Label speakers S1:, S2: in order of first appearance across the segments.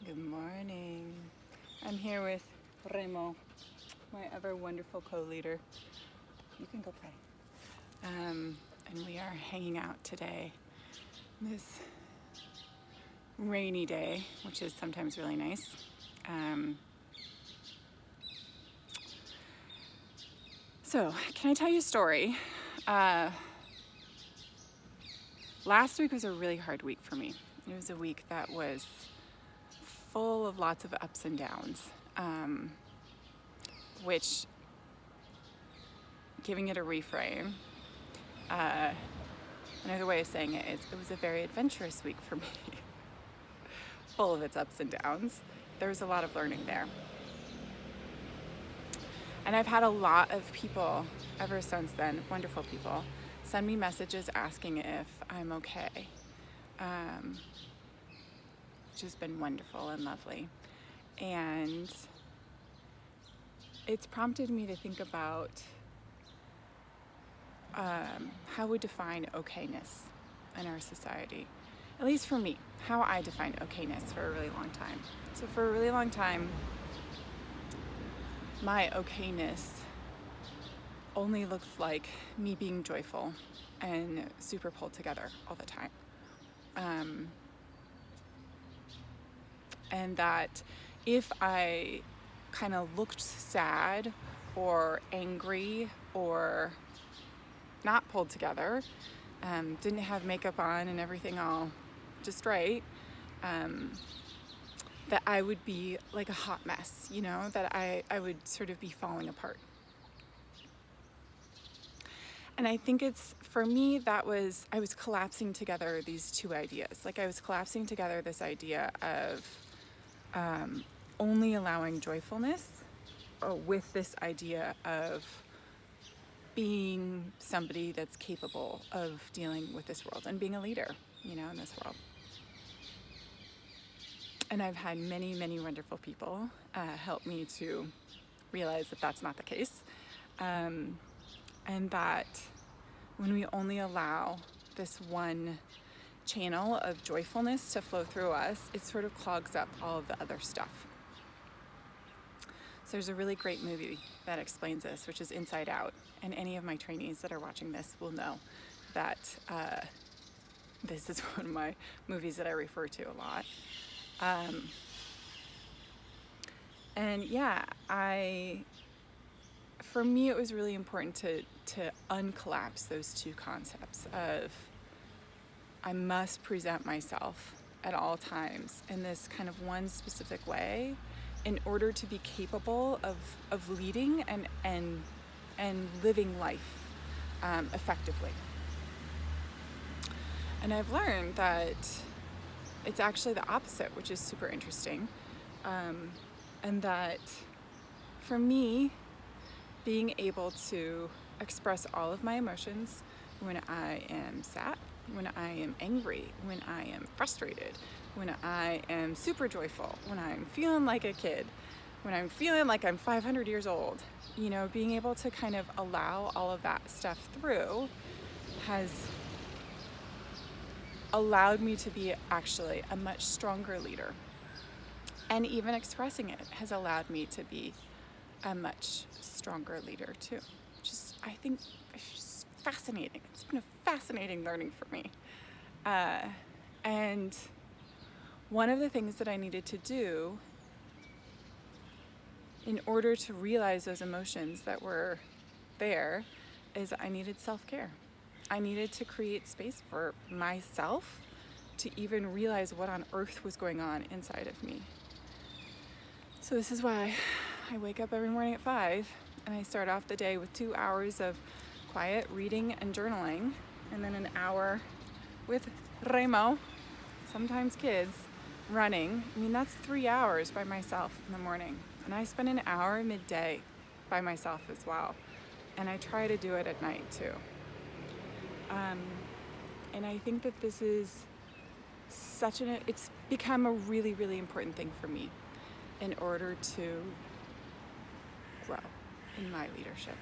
S1: Good morning. I'm here with Remo, my ever wonderful co-leader. You can go play. And we are hanging out today. This rainy day, which is sometimes really nice. So, can I tell you a story? Last week was a really hard week for me. It was a week that was full of lots of ups and downs, which, giving it a reframe, another way of saying it is it was a very adventurous week for me, full of its ups and downs. There was a lot of learning there. And I've had a lot of people ever since then, wonderful people, send me messages asking if I'm okay, which has been wonderful and lovely. And it's prompted me to think about how we define okayness in our society. At least for me, how I defined okayness for a really long time. So for a really long time, my okayness only looked like me being joyful and super pulled together all the time. And that if I kind of looked sad or angry or not pulled together, didn't have makeup on and everything all just right, that I would be like a hot mess, you know, that I would sort of be falling apart. And I think it's, for me, I was collapsing together these two ideas. Like I was collapsing together this idea of only allowing joyfulness with this idea of being somebody that's capable of dealing with this world and being a leader, you know, in this world. And I've had many, many wonderful people help me to realize that that's not the case. And that when we only allow this one channel of joyfulness to flow through us, it sort of clogs up all of the other stuff. So there's a really great movie that explains this, which is Inside Out. And any of my trainees that are watching this will know that this is one of my movies that I refer to a lot. And yeah, for me, it was really important to uncollapse those two concepts of I must present myself at all times in this kind of one specific way in order to be capable of leading and living life effectively. And I've learned that it's actually the opposite, which is super interesting. And that for me, being able to express all of my emotions when I am sad, when I am angry, when I am frustrated, when I am super joyful, when I'm feeling like a kid, when I'm feeling like I'm 500 years old, you know, being able to kind of allow all of that stuff through has allowed me to be actually a much stronger leader. And even expressing it has allowed me to be a much stronger leader too, which is, I think, it's fascinating. It's been a fascinating learning for me. And one of the things that I needed to do in order to realize those emotions that were there is I needed self-care. I needed to create space for myself to even realize what on earth was going on inside of me. So this is why I wake up every morning at 5 and I start off the day with 2 hours of quiet reading and journaling, and then an hour with Remo, sometimes kids, running. I mean, that's 3 hours by myself in the morning. And I spend an hour midday by myself as well. And I try to do it at night too. And I think that this is it's become a really, really important thing for me in order to grow in my leadership.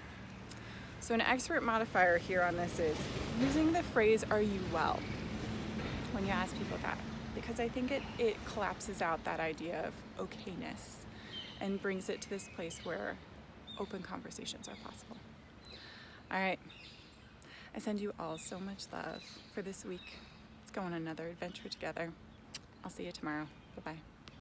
S1: So an expert modifier here on this is using the phrase, "Are you well?" when you ask people that. because I think it collapses out that idea of okayness and brings it to this place where open conversations are possible. All right. I send you all so much love for this week. Let's go on another adventure together. I'll see you tomorrow. Bye-bye.